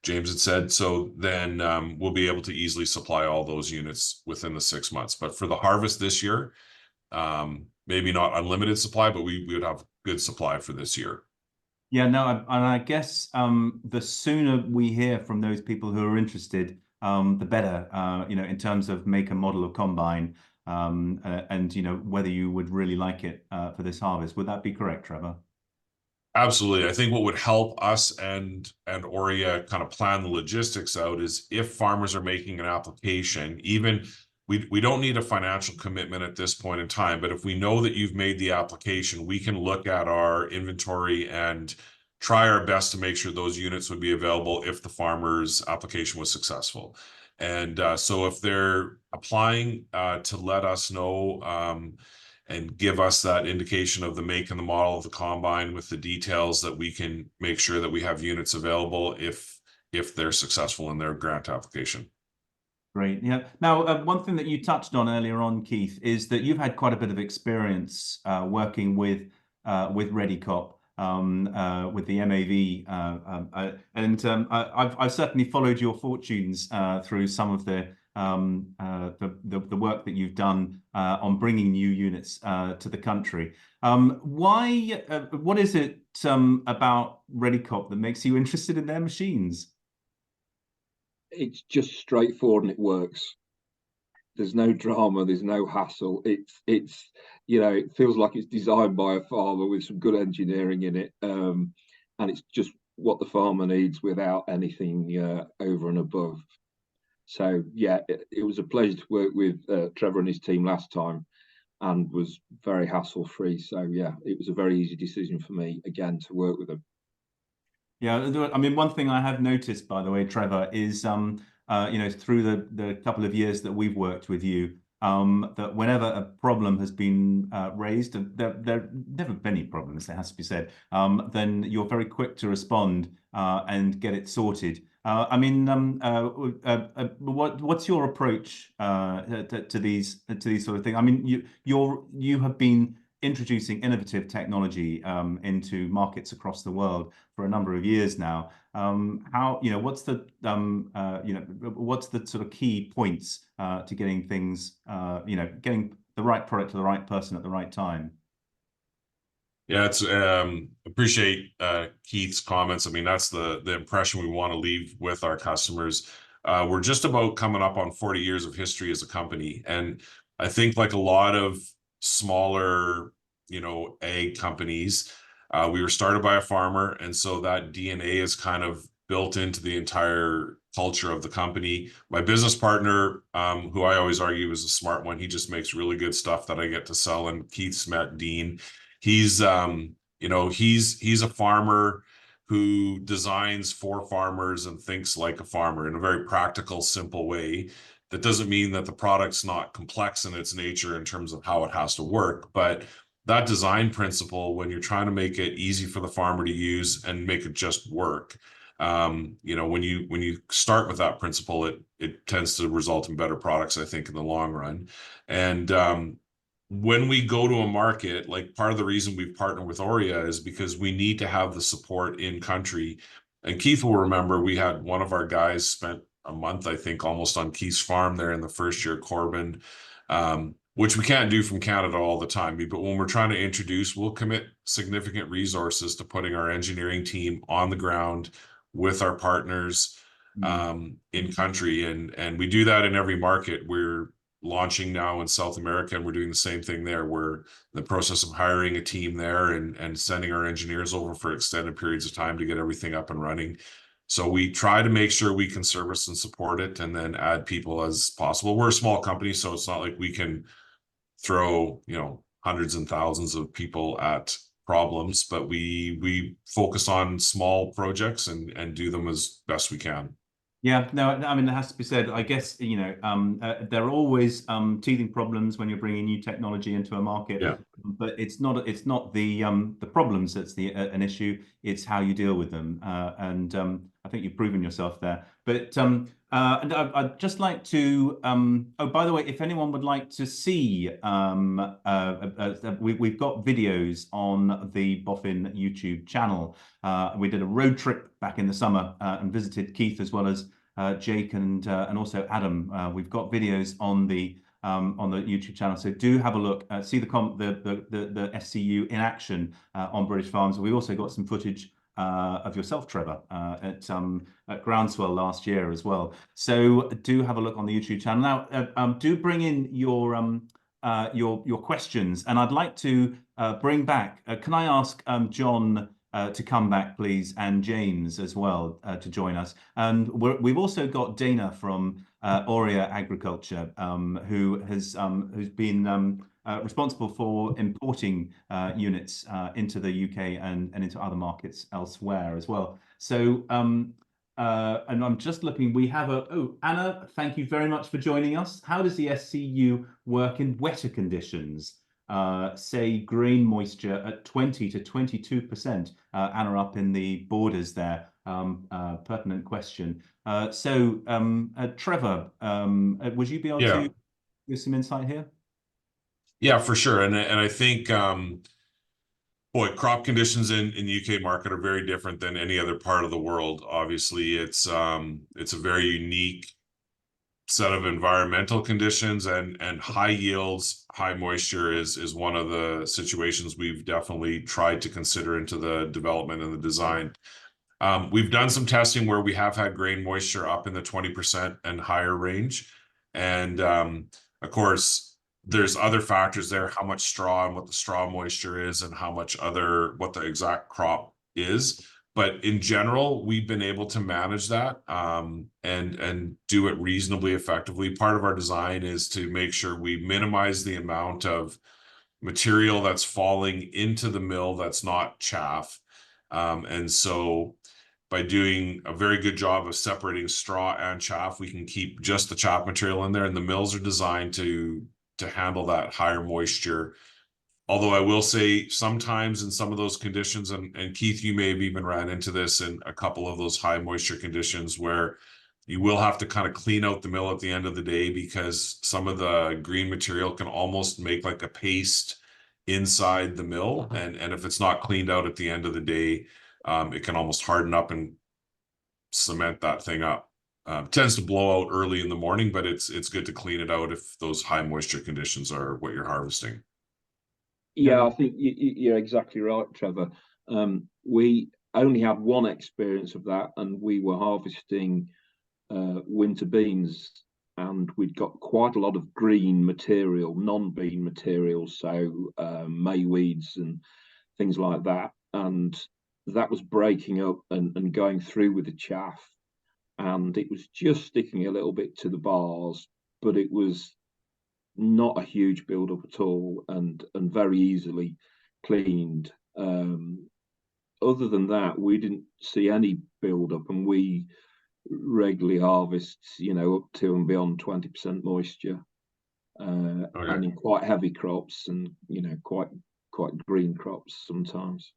James had said. So then we'll be able to easily supply all those units within the 6 months. But for the harvest this year, maybe not unlimited supply, but we would have good supply for this year. Yeah, no, and I guess the sooner we hear from those people who are interested, the better, in terms of make and model of combine, and whether you would really like it for this harvest. Would that be correct, Trevor? Absolutely. I think what would help us and Oria kind of plan the logistics out is if farmers are making an application, even we don't need a financial commitment at this point in time, but if we know that you've made the application, we can look at our inventory and try our best to make sure those units would be available if the farmer's application was successful. And so if they're applying to let us know and give us that indication of the make and the model of the combine with the details, that we can make sure that we have units available if they're successful in their grant application. Great. Yeah. Now, one thing that you touched on earlier on, Keith, is that you've had quite a bit of experience working with Redekop, with the MAV, and I've certainly followed your fortunes through some of the work that you've done on bringing new units to the country. What is it about Redekop that makes you interested in their machines? It's just straightforward and it works. There's no drama, there's no hassle. It feels like it's designed by a farmer with some good engineering in it, and it's just what the farmer needs without anything over and above. So yeah, it was a pleasure to work with Trevor and his team last time, and was very hassle-free. So yeah, it was a very easy decision for me again to work with them. Yeah, I mean, one thing I have noticed, by the way, Trevor, is through the couple of years that we've worked with you, that whenever a problem has been raised, and there never been any problems, it has to be said, then you're very quick to respond and get it sorted. I mean, what's your approach to these sort of things? I mean, you have been introducing innovative technology into markets across the world for a number of years now. What's the sort of key points to getting things, getting the right product to the right person at the right time? Yeah, it's appreciate Keith's comments. I mean, that's the impression we want to leave with our customers. We're just about coming up on 40 years of history as a company, and I think like a lot of smaller, ag companies, we were started by a farmer, and so that DNA is kind of built into the entire culture of the company. My business partner, who I always argue is a smart one, he just makes really good stuff that I get to sell. And Keith's met Dean. He's he's a farmer who designs for farmers and thinks like a farmer in a very practical, simple way. That doesn't mean that the product's not complex in its nature in terms of how it has to work, but that design principle, when you're trying to make it easy for the farmer to use and make it just work, when you start with that principle, it tends to result in better products, I think, in the long run. And when we go to a market, like part of the reason we've partnered with Oria is because we need to have the support in country. And Keith will remember we had one of our guys spent a month, I think, almost on Keith's farm there in the first year, Corbin, which we can't do from Canada all the time. But when we're trying to introduce, we'll commit significant resources to putting our engineering team on the ground with our partners in country. And we do that in every market. We're launching now in South America, and we're doing the same thing there. We're in the process of hiring a team there and sending our engineers over for extended periods of time to get everything up and running. So we try to make sure we can service and support it and then add people as possible. We're a small company, so it's not like we can throw, hundreds and thousands of people at problems, but we focus on small projects and do them as best we can. Yeah, no, I mean, it has to be said, I guess, you know, there are always teething problems when you're bringing new technology into a market. Yeah. But it's not the problems that's an issue. It's how you deal with them, and I think you've proven yourself there. But and I'd just like to oh, by the way, if anyone would like to see we've got videos on the Boffin YouTube channel. We did a road trip back in the summer and visited Keith as well as Jake and also Adam. We've got videos on the YouTube channel, so do have a look. See the SCU in action on British farms. We also got some footage of yourself, Trevor, at Groundswell last year as well. So do have a look on the YouTube channel. Now, do bring in your questions, and I'd like to bring back. Can I ask John to come back, please, and James as well to join us? And we've also got Dana from Aurea Agriculture, who's been responsible for importing units into the UK and into other markets elsewhere as well. So, and I'm just looking, we have Anna, thank you very much for joining us. How does the SCU work in wetter conditions? Say grain moisture at 20 to 22%. Anna up in the borders there. Pertinent question. Trevor, would you be able to give some insight here? Yeah, for sure. And I think, boy, crop conditions in UK market are very different than any other part of the world. Obviously, it's a very unique set of environmental conditions, and high yields, high moisture is one of the situations we've definitely tried to consider into the development and the design. We've done some testing where we have had grain moisture up in the 20% and higher range. And of course, there's other factors there, how much straw and what the straw moisture is and how much what the exact crop is. But in general, we've been able to manage that and do it reasonably effectively. Part of our design is to make sure we minimize the amount of material that's falling into the mill that's not chaff. And so by doing a very good job of separating straw and chaff, we can keep just the chaff material in there. And the mills are designed to handle that higher moisture. Although I will say sometimes in some of those conditions, and Keith, you may have even ran into this in a couple of those high moisture conditions where you will have to kind of clean out the mill at the end of the day because some of the green material can almost make like a paste inside the mill. And if it's not cleaned out at the end of the day, it can almost harden up and cement that thing up. Tends to blow out early in the morning, but it's good to clean it out if those high moisture conditions are what you're harvesting. Yeah, I think you're exactly right, Trevor. We only had one experience of that, and we were harvesting winter beans, and we'd got quite a lot of green material, non-bean material, so mayweeds and things like that, and that was breaking up and going through with the chaff, and it was just sticking a little bit to the bars, but it was not a huge build-up at all, and very easily cleaned. Other than that, we didn't see any build-up, and we regularly harvest, up to and beyond 20% moisture, and in quite heavy crops, and quite green crops sometimes.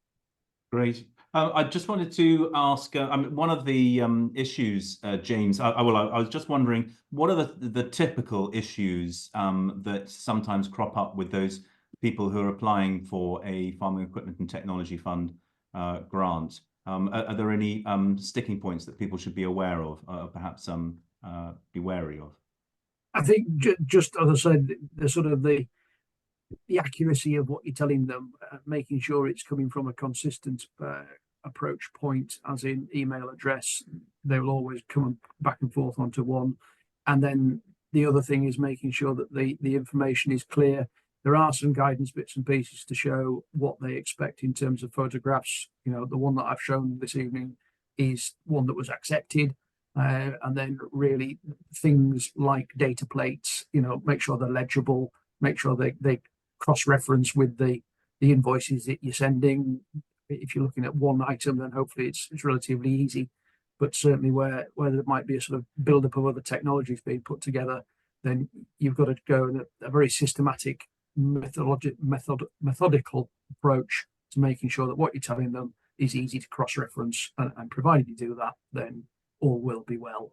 Great. I just wanted to ask, one of the issues, James, I was just wondering, what are the typical issues that sometimes crop up with those people who are applying for a Farming Equipment and Technology Fund grant? Are there any sticking points that people should be aware of, perhaps be wary of? I think just as I said, the sort of the accuracy of what you're telling them, making sure it's coming from a consistent approach point, as in email address. They will always come back and forth onto one. And then the other thing is making sure that the information is clear. There are some guidance bits and pieces to show what they expect in terms of photographs. The one that I've shown this evening is one that was accepted. And then really things like data plates, make sure they're legible, make sure they cross-reference with the invoices that you're sending. If you're looking at one item, then hopefully it's relatively easy. but certainly where there might be a sort of build-up of other technologies being put together, then you've got to go in a very systematic, methodical approach to making sure that what you're telling them is easy to cross-reference, and provided you do that, then all will be well.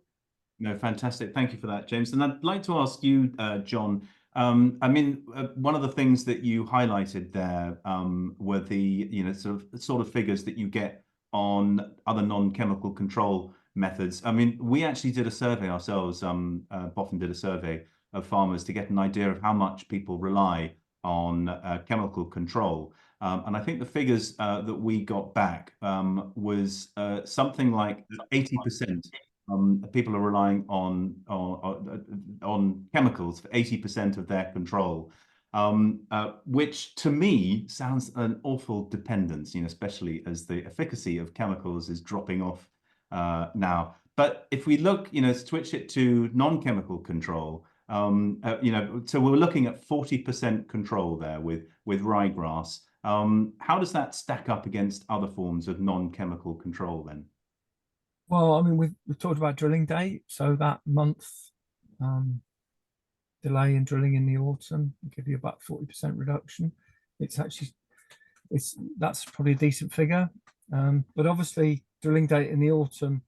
No, fantastic. Thank you for that, James. And I'd like to ask you, John, I mean, one of the things that you highlighted there were the, sort of figures that you get on other non-chemical control methods. I mean, we actually did a survey ourselves. Boffin did a survey of farmers to get an idea of how much people rely on chemical control. And I think the figures that we got back was something like 80%. People are relying on chemicals for 80% of their control, which to me sounds an awful dependence, especially as the efficacy of chemicals is dropping off now. But if we look, switch it to non-chemical control, so we're looking at 40% control there with ryegrass. How does that stack up against other forms of non-chemical control then? Well, I mean, we've talked about drilling date, so that month delay in drilling in the autumn will give you about 40% reduction. That's probably a decent figure, but obviously drilling date in the autumn,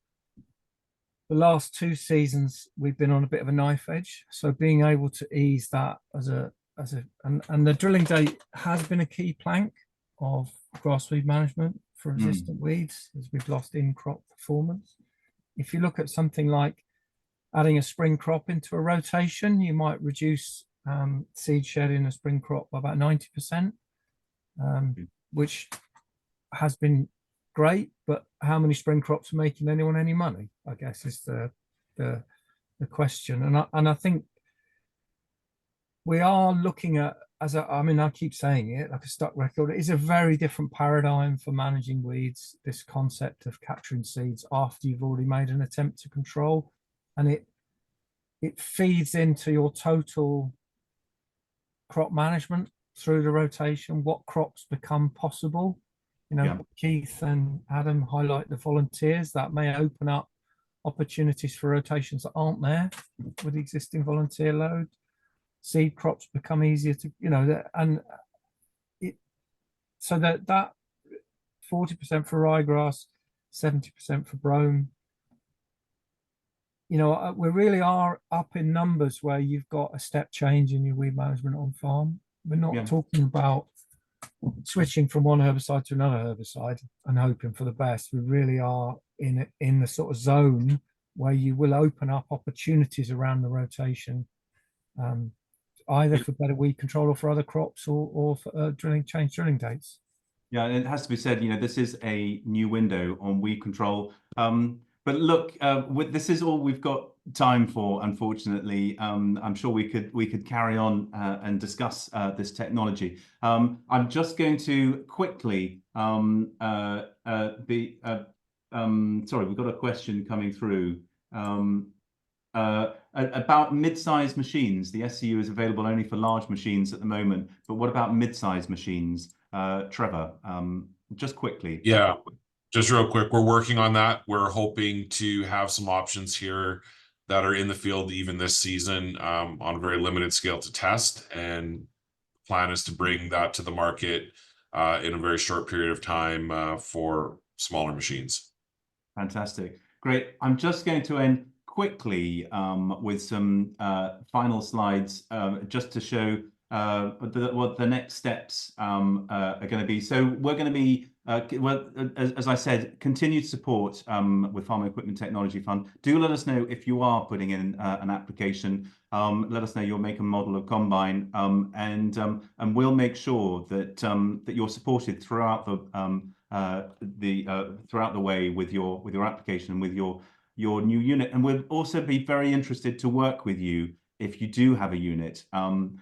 the last 2 seasons we've been on a bit of a knife edge, so being able to ease that and the drilling date has been a key plank of grassweed management for resistant weeds, as we've lost in crop performance. If you look at something like adding a spring crop into a rotation, you might reduce seed shed in a spring crop by about 90%, which has been great, but how many spring crops are making anyone any money, I guess, is the question. And I think we are looking at, I keep saying it like a stuck record, it is a very different paradigm for managing weeds, this concept of capturing seeds after you've already made an attempt to control. And it feeds into your total crop management through the rotation, what crops become possible. Keith and Adam highlight the volunteers that may open up opportunities for rotations that aren't there with the existing volunteer load. Seed crops become easier to, so that 40% for ryegrass, 70% for brome. We really are up in numbers where you've got a step change in your weed management on farm. We're not talking about switching from one herbicide to another herbicide and hoping for the best. We really are in the sort of zone where you will open up opportunities around the rotation, either for better weed control or for other crops, or for change drilling dates. Yeah, and it has to be said, this is a new window on weed control. But look, this is all we've got time for, unfortunately. I'm sure we could carry on and discuss this technology. I'm just going to quickly sorry, we've got a question coming through about mid-size machines. The SCU is available only for large machines at the moment, but what about mid-size machines? Trevor, just quickly. Yeah. Just real quick, we're working on that. We're hoping to have some options here that are in the field even this season on a very limited scale to test. And the plan is to bring that to the market in a very short period of time for smaller machines. Fantastic. Great. I'm just going to end quickly with some final slides just to show what the next steps are going to be. So we're going to be, as I said, continued support with Farm Equipment Technology Fund. Do let us know if you are putting in an application. Let us know your make and model of combine, and we'll make sure that that you're supported throughout the way with your application and with your new unit. And we'll also be very interested to work with you if you do have a unit, and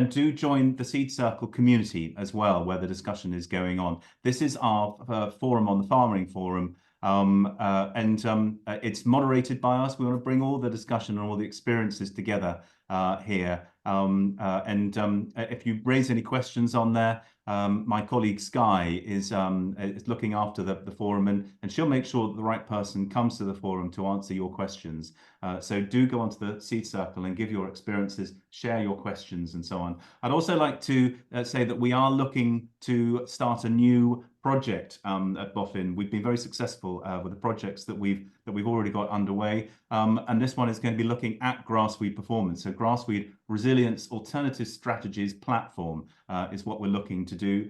do join the Seed Circle community as well, where the discussion is going on. This is our forum on the Farming Forum, It's moderated by us. We want to bring all the discussion and all the experiences together here. If you raise any questions on there, my colleague Sky is looking after the forum, and she'll make sure that the right person comes to the forum to answer your questions. So do go onto the Seed Circle and give your experiences, share your questions, and so on. I'd also like to say that we are looking to start a new project at Boffin. We've been very successful with the projects that we've already got underway, and this one is going to be looking at grassweed performance. So grassweed resilience alternative strategies platform is what we're looking to do.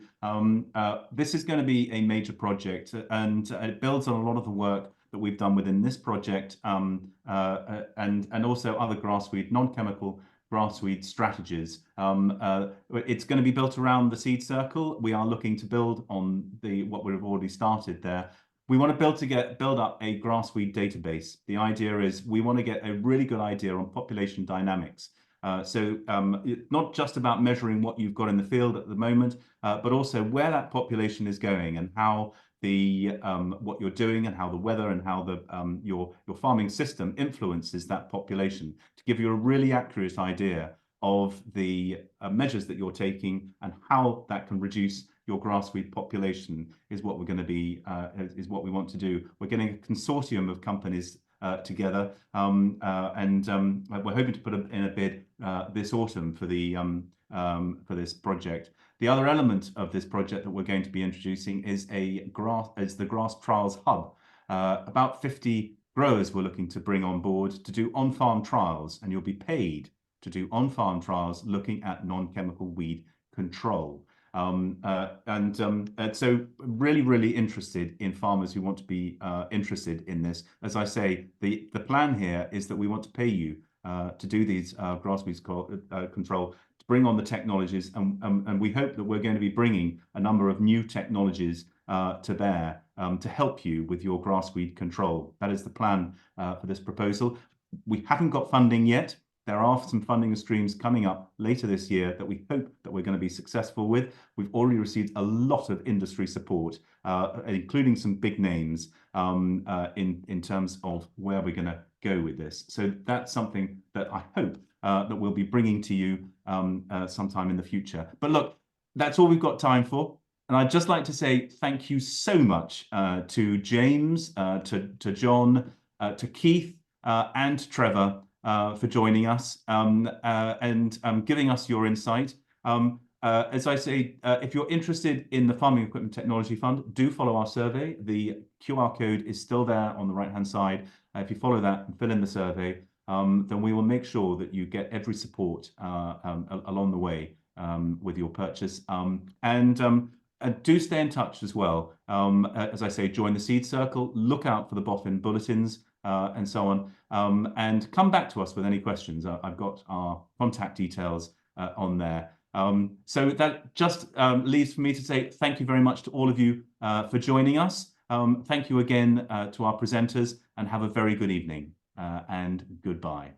This is going to be a major project, and it builds on a lot of the work that we've done within this project, and also other grassweed, non-chemical grassweed strategies. It's going to be built around the Seed Circle. We are looking to build on what we've already started there. We want to build up a grassweed database. The idea is we want to get a really good idea on population dynamics. So it's not just about measuring what you've got in the field at the moment, but also where that population is going and how what you're doing and how the weather and how your farming system influences that population, to give you a really accurate idea of the measures that you're taking and how that can reduce your grassweed population is what we're going to be is what we want to do. We're getting a consortium of companies together, and we're hoping to put in a bid this autumn for for this project. The other element of this project that we're going to be introducing is the Grass Trials Hub. About 50 growers we're looking to bring on board to do on-farm trials, and you'll be paid to do on-farm trials looking at non-chemical weed control. So really interested in farmers who want to be interested in this. As I say, the plan here is that we want to pay you to do these grassweed control, to bring on the technologies, and we hope that we're going to be bringing a number of new technologies to bear to help you with your grassweed control. That is the plan for this proposal. We haven't got funding yet. There are some funding streams coming up later this year that we hope that we're going to be successful with. We've already received a lot of industry support, including some big names in terms of where we're going to go with this. So that's something that I hope that we'll be bringing to you sometime in the future. But look, that's all we've got time for. And I'd just like to say thank you so much to James, to John, to Keith, and Trevor for joining us and giving us your insight. As I say, if you're interested in the Farming Equipment Technology Fund, do follow our survey. The QR code is still there on the right-hand side. If you follow that and fill in the survey, then we will make sure that you get every support along the way with your purchase. And do stay in touch as well. As I say, join the Seed Circle, look out for the Boffin bulletins, and so on, and come back to us with any questions. I've got our contact details on there. So that just leaves for me to say thank you very much to all of you for joining us. Thank you again to our presenters, and have a very good evening, and goodbye.